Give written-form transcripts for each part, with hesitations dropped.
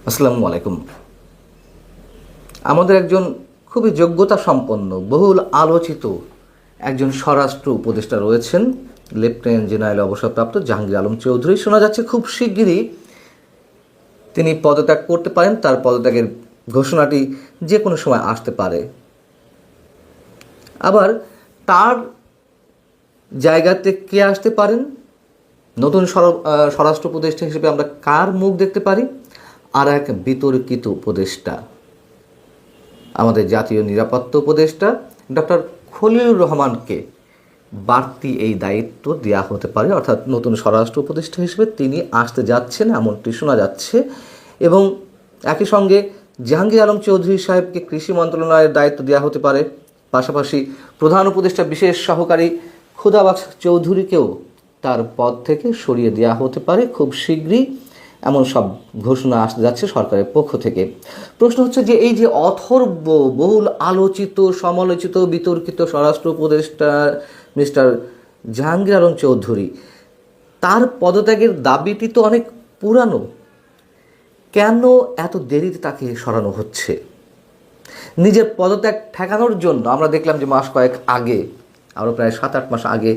আসসালামু আলাইকুম। আমাদের একজন খুবই যোগ্যতা সম্পন্ন বহুল আলোচিত একজন স্বরাষ্ট্র উপদেষ্টা রয়েছেন, লেফটেন্যান্ট জেনারেল অবসরপ্রাপ্ত জাহাঙ্গীর আলম চৌধুরী। শোনা যাচ্ছে খুব শিগগিরই তিনি পদত্যাগ করতে পারেন, তার পদত্যাগের ঘোষণাটি যে কোনো সময় আসতে পারে। আবার তার জায়গাতে কে আসতে পারেন, নতুন স্বরাষ্ট্র উপদেষ্টা হিসেবে আমরা কার মুখ দেখতে পারি? আর এক বিতর্কিত উপদেষ্টা, আমাদের জাতীয় নিরাপত্তা উপদেষ্টা ডক্টর খলিলুর রহমানকে বাড়তি এই দায়িত্ব দেওয়া হতে পারে, অর্থাৎ নতুন স্বরাষ্ট্র উপদেষ্টা হিসেবে তিনি আসতে যাচ্ছেন এমনটি শোনা যাচ্ছে। এবং একই সঙ্গে জাহাঙ্গীর আলম চৌধুরী সাহেবকে কৃষি মন্ত্রণালয়ের দায়িত্ব দেওয়া হতে পারে। পাশাপাশি প্রধান উপদেষ্টা বিশেষ সহকারী খুদাবাক্স চৌধুরীকেও তার পদ থেকে সরিয়ে দেওয়া হতে পারে খুব শীঘ্রই, এমন সব ঘোষণা আসতে যাচ্ছে সরকারের পক্ষ থেকে। প্রশ্ন হচ্ছে যে এই যে অথর্ব বহুল আলোচিত সমালোচিত বিতর্কিত স্বরাষ্ট্র উপদেষ্টা মিস্টার জাহাঙ্গীর আলম চৌধুরী, তার পদত্যাগের দাবিটি তো অনেক পুরানো, কেন এত দেরিতে তাকে সরানো হচ্ছে? নিজের পদত্যাগ ঠেকানোর জন্য আমরা দেখলাম যে মাস কয়েক আগে, আরও প্রায় 7-8 মাস আগে,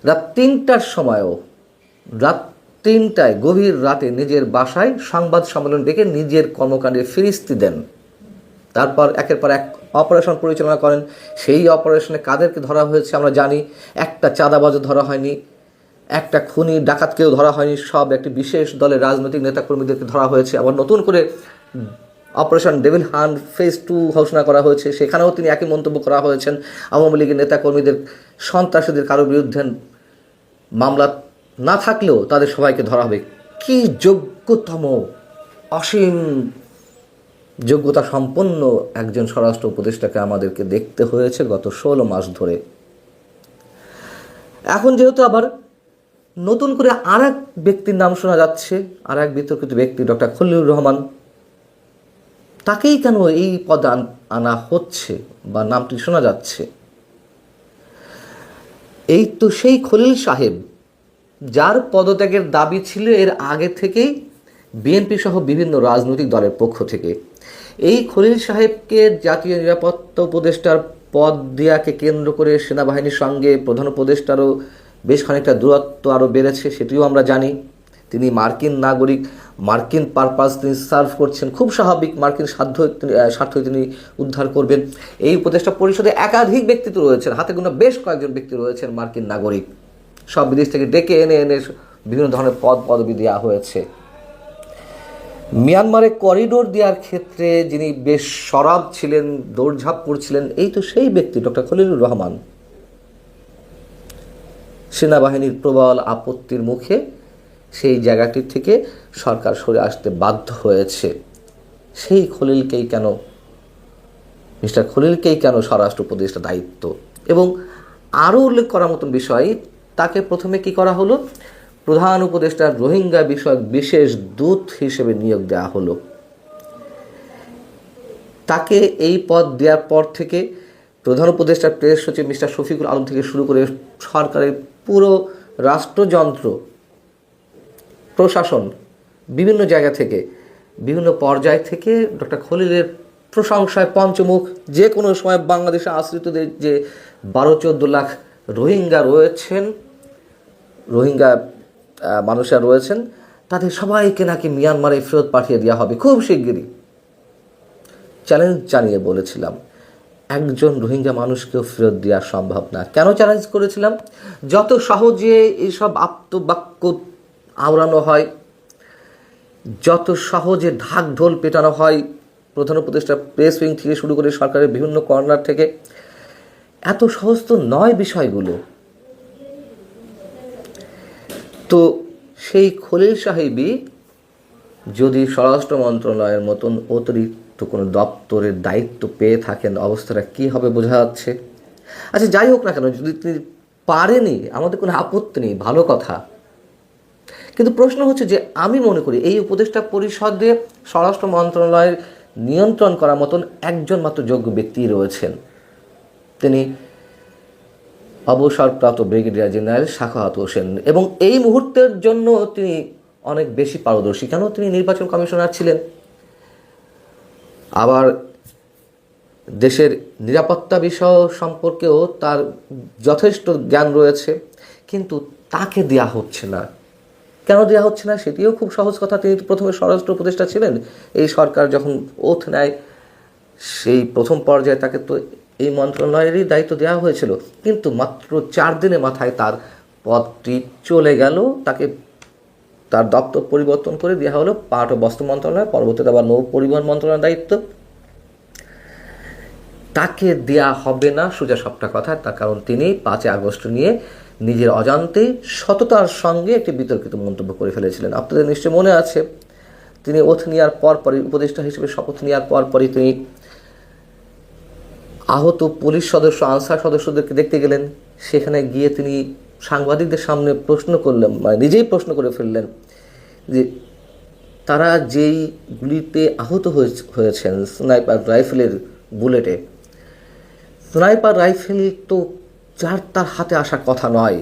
রাত 3টার সময়ও, রাত 3টায় গভীর রাতে নিজের বাসায় সংবাদ সম্মেলন ডেকে নিজের কর্মকাণ্ডে ফিরিস্তি দেন। তারপর একের পর এক অপারেশন পরিচালনা করেন। সেই অপারেশনে কাদেরকে ধরা হয়েছে আমরা জানি। একটা চাঁদাবাজও ধরা হয়নি, একটা খুনি ডাকাতকেও ধরা হয়নি, সব একটি বিশেষ দলের রাজনৈতিক নেতাকর্মীদেরকে ধরা হয়েছে। আবার নতুন করে অপারেশন ডেভিল হান্ট ফেজ 2 ঘোষণা করা হয়েছে, সেখানেও তিনি একই মন্তব্য করা হয়েছেন। আওয়ামী লীগের নেতাকর্মীদের, সন্ত্রাসীদের কারোর বিরুদ্ধে মামলা না থাকলেও তাদের সবাইকে ধরা হবে। কি যোগ্যতম, অসীম যোগ্যতা সম্পন্ন একজন স্বরাষ্ট্র উপদেষ্টাকে আমাদেরকে দেখতে হয়েছে গত 16 মাস ধরে। এখন যেহেতু আবার নতুন করে আর এক ব্যক্তির নাম শোনা যাচ্ছে, আর এক বিতর্কিত ব্যক্তি ডক্টর খলিলুর রহমান, তাকেই কেন এই পদে আনা হচ্ছে বা নামটি শোনা যাচ্ছে? এই তো সেই খলিল সাহেব, যার পদত্যাগের দাবি ছিল এর আগে থেকেই বিএনপি সহ বিভিন্ন রাজনৈতিক দলের পক্ষ থেকে। এই খলিল সাহেবকে জাতীয় নিরাপত্তা উপদেষ্টার পদ দেওয়াকে কেন্দ্র করে সেনাবাহিনীর সঙ্গে প্রধান উপদেষ্টারও বেশ খানিকটা দূরত্ব আরও বেড়েছে, সেটিও আমরা জানি। তিনি মার্কিন নাগরিক, মার্কিন পারপাস তিনি সার্ভ করছেন, খুব স্বাভাবিক, মার্কিন স্বার্থই তিনি উদ্ধার করবেন। এই উপদেষ্টা পরিষদে একাধিক ব্যক্তিত্ব রয়েছেন, হাতে গোনা বেশ কয়েকজন ব্যক্তি রয়েছেন মার্কিন নাগরিক, সব বিদেশ থেকে ডেকে এনে বিভিন্ন ধরনের পদবি দেওয়া হয়েছে। মিয়ানমারে করিডোর দেওয়ার ক্ষেত্রে যিনি বেশ সরব ছিলেন, দৌড়ঝাঁপ করছিলেন, এই তো সেই ব্যক্তি ডক্টর খলিলুর রহমান। সেনাবাহিনীর প্রবল আপত্তির মুখে সেই জায়গাটি থেকে সরকার সরে আসতে বাধ্য হয়েছে। সেই খলিলকেই কেন, মিস্টার খলিলকেই কেন স্বরাষ্ট্র উপদেষ্টা দায়িত্ব? এবং আরও উল্লেখ করার মতন বিষয়, তাকে প্রথমে কি করা হলো, প্রধান উপদেষ্টার রোহিঙ্গা বিষয়ক বিশেষ দূত হিসেবে নিয়োগ দেওয়া হলো। তাকে এই পদ দেওয়ার পর থেকে প্রধান উপদেষ্টার প্রেস সচিব মিস্টার শফিকুল আলম থেকে শুরু করে সরকারের পুরো রাষ্ট্রযন্ত্র, প্রশাসন, বিভিন্ন জায়গা থেকে, বিভিন্ন পর্যায় থেকে ডক্টর খলিলের প্রশংসায় পঞ্চমুখ। যে কোনো সময় বাংলাদেশে আশ্রিতদের যে 12-14 লাখ রোহিঙ্গা রয়েছেন, রোহিঙ্গা মানুষরা রয়েছেন, তাদের সবাইকে নাকি মিয়ানমারে ফেরত পাঠিয়ে দেওয়া হবে খুব শিগগিরই। চ্যালেঞ্জ জানিয়ে বলেছিলাম একজন রোহিঙ্গা মানুষকেও ফেরত দেওয়া সম্ভব না। কেন চ্যালেঞ্জ করেছিলাম? যত সহজে এইসব আপ্তবাক্য আওড়ানো হয়, যত সহজে ঢাক ঢোল পেটানো হয় প্রধান উপদেষ্টা প্রেস উইং থেকে শুরু করে সরকারের বিভিন্ন কর্নার থেকে, এত সহজ তো নয় বিষয়গুলো। তো সেই খলিল সাহেবই যদি স্বরাষ্ট্র মন্ত্রণালয়ের মতন অতিরিক্ত কোনো দপ্তরের দায়িত্ব পেয়ে থাকেন, অবস্থাটা কী হবে বোঝা যাচ্ছে। আচ্ছা, যাই হোক না কেন, যদি তিনি পারেনি, আমাদের কোনো আপত্তি নেই, ভালো কথা। কিন্তু প্রশ্ন হচ্ছে যে আমি মনে করি এই উপদেষ্টা পরিষদে স্বরাষ্ট্র মন্ত্রণালয়ের নিয়ন্ত্রণ করার মতন একজন মাত্র যোগ্য ব্যক্তি রয়েছেন, তিনি অবসরপ্রাপ্ত ব্রিগেডিয়ার জেনারেল সাখাওয়াত হোসেন। এবং এই মুহূর্তের জন্য তিনি অনেক বেশি পারদর্শী। কেন? তিনি নির্বাচন কমিশনার ছিলেন, আবার দেশের নিরাপত্তা বিষয় সম্পর্কেও তার যথেষ্ট জ্ঞান রয়েছে, কিন্তু তাকে দেয়া হচ্ছে না। কেন দেওয়া হচ্ছে না সেটিও খুব সহজ কথা। তিনি প্রথমে স্বরাষ্ট্র উপদেষ্টা ছিলেন, এই সরকার যখন ওথ নেয় সেই প্রথম পর্যায়ে তাকে তো এই মন্ত্রণালয়েরই দায়িত্ব দেওয়া হয়েছিল, কিন্তু মাত্র 4 দিনের মাথায় তার পদটি চলে গেল, তাকে তার দপ্তর পরিবর্তন করে দেওয়া হলো পাট ও বস্ত্র মন্ত্রণালয়, পরবর্তীতে আবার নৌ পরিবহন মন্ত্রণালয়ের দায়িত্ব। তাকে দেয়া হবে না সোজা সবটা কথা, তার কারণ তিনি 5 আগস্ট নিয়ে নিজের অজান্তেই সততার সঙ্গে একটি বিতর্কিত মন্তব্য করে ফেলেছিলেন। আপনাদের নিশ্চয় মনে আছে, তিনি ওথ নেওয়ার পরপরই, উপদেষ্টা হিসেবে শপথ নেওয়ার পরপরই তিনি আহত পুলিশ সদস্য, আনসার সদস্যদেরকে দেখতে গেলেন। সেখানে গিয়ে তিনি সাংবাদিকদের সামনে প্রশ্ন করলেন, মানে নিজেই প্রশ্ন করে ফেললেন যে তারা যেই গুলিতে আহত হয়েছেন স্নাইপার রাইফেলের বুলেটে, স্নাইপার রাইফেল তো যার তার হাতে আসার কথা নয়।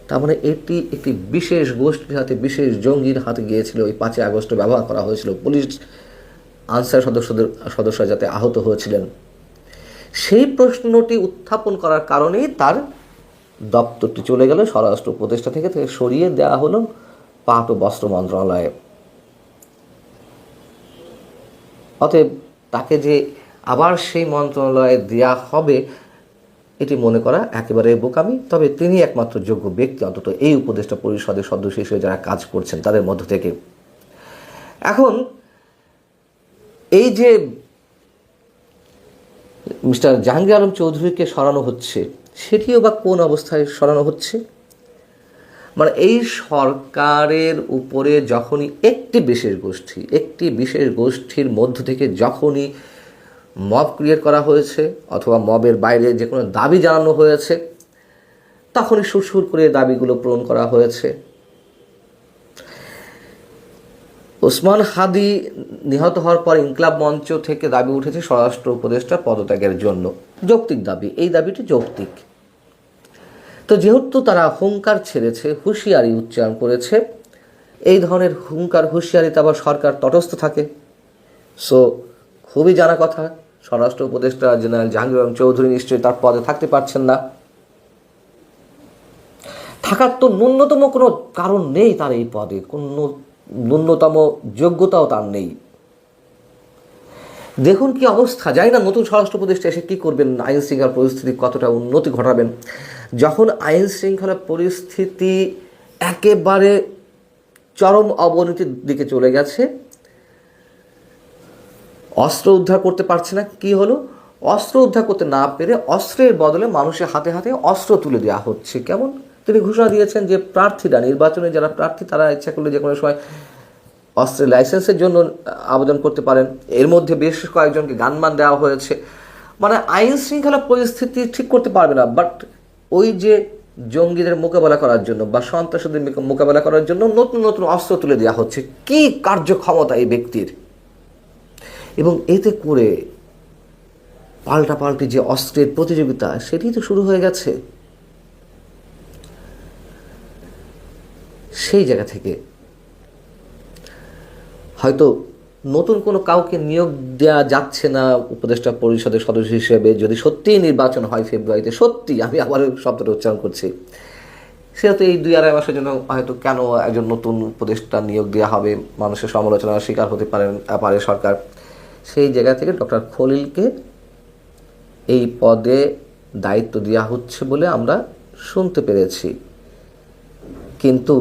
তার মানে এটি একটি বিশেষ গোষ্ঠীর হাতে, বিশেষ জঙ্গির হাতে গিয়েছিল। ওই 5 আগস্ট ব্যবহার করা হয়েছিল, পুলিশ আনসার সদস্যরা যাতে আহত হয়েছিলেন। সেই প্রশ্নটি উত্থাপন করার কারণেই তার দপ্তরটি চলে গেল স্বরাষ্ট্র উপদেষ্টা থেকে সরিয়ে দেওয়া হলো পাট ও বস্ত্র মন্ত্রণালয়ে। অতএব তাকে যে আবার সেই মন্ত্রণালয়ে দেয়া হবে এটি মনে করা একেবারে বোকামি। তবে তিনি একমাত্র যোগ্য ব্যক্তি, অন্তত এই উপদেষ্টা পরিষদের সদস্য হিসেবে যারা কাজ করছেন তাদের মধ্য থেকে। এখন এই যে মিস্টার জাহাঙ্গীর আলম চৌধুরীকে সরানো হচ্ছে, সেটিও বা কোন অবস্থায় সরানো হচ্ছে? মানে এই সরকারের উপরে যখনই একটি বিশেষ গোষ্ঠীর মধ্য থেকে যখনই মব ক্রিয়েট করা হয়েছে অথবা মবের বাইরে যে কোনো দাবি জানানো হয়েছে, তখনই সুরসুর করে দাবিগুলো পূরণ করা হয়েছে। ওসমান হাদি নিহত হওয়ার পর ইনকলাব মঞ্চ থেকে দাবি উঠেছে স্বরাষ্ট্র উপদেষ্টার পদত্যাগের জন্য। যৌক্তিক দাবি, এই দাবিটি যৌক্তিক। তো যেহেতু তারা হুঙ্কার ছেড়েছে, হুঁশিয়ারি উচ্চারণ করেছে, এই ধরনের হুঙ্কার হুঁশিয়ারিতে আবার সরকার তটস্থ থাকে। সো খুবই জানা কথা, স্বরাষ্ট্র উপদেষ্টা জেনারেল জাহাঙ্গীর আলম চৌধুরী নিশ্চয়ই তার পদে থাকতে পারছেন না। থাকার তো ন্যূনতম কোনো কারণ নেই তার এই পদে, কোনো ন্যূনতম যোগ্যতাও তার নেই। দেখুন কি অবস্থা, জানি না নতুন স্বরাষ্ট্র উপদেষ্টা এসে কী করবেন, আইন শৃঙ্খলা পরিস্থিতি কতটা উন্নতি ঘটাবেন। যখন আইন শৃঙ্খলা পরিস্থিতি একেবারে চরম অবনতির দিকে চলে গেছে, অস্ত্র উদ্ধার করতে পারছে না, কি হলো, অস্ত্র উদ্ধার করতে না পেরে অস্ত্রের বদলে মানুষের হাতে হাতে অস্ত্র তুলে দেওয়া হচ্ছে। কেমন? তিনি ঘোষণা দিয়েছেন যে প্রার্থীরা, নির্বাচনে যারা প্রার্থী তারা ইচ্ছা করলে যে কোনো সময় অস্ত্রের লাইসেন্সের জন্য আবেদন করতে পারেন। এর মধ্যে বেশ কয়েকজনকে গানমান দেওয়া হয়েছে। মানে আইন শৃঙ্খলা পরিস্থিতি ঠিক করতে পারবে না, বাট ওই যে জঙ্গিদের মোকাবেলা করার জন্য বা সন্ত্রাসীদের মোকাবেলা করার জন্য নতুন নতুন অস্ত্র তুলে দেওয়া হচ্ছে। কি কার্যক্ষমতা এই ব্যক্তির! এবং এতে করে পাল্টাপাল্টি যে অস্ত্রের প্রতিযোগিতা, সেটি তো শুরু হয়ে গেছে। সেই জায়গা থেকে হয়তো নতুন কোনো কাউকে নিয়োগ দেওয়া যাচ্ছে না উপদেষ্টা পরিষদের সদস্য হিসেবে। যদি সত্যিই নির্বাচন হয় ফেব্রুয়ারিতে, সত্যি, আমি আবারও শব্দটা উচ্চারণ করছি, সেহেতু এই 2-2.5 মাসের জন্য হয়তো কেন একজন নতুন উপদেষ্টা নিয়োগ দেওয়া হবে, মানুষের সমালোচনার শিকার হতে পারে সরকার। সেই জায়গা থেকে ডক্টর খলিলকে এই পদে দায়িত্ব দেওয়া হচ্ছে বলে আমরা শুনতে পেরেছি। কিন্তু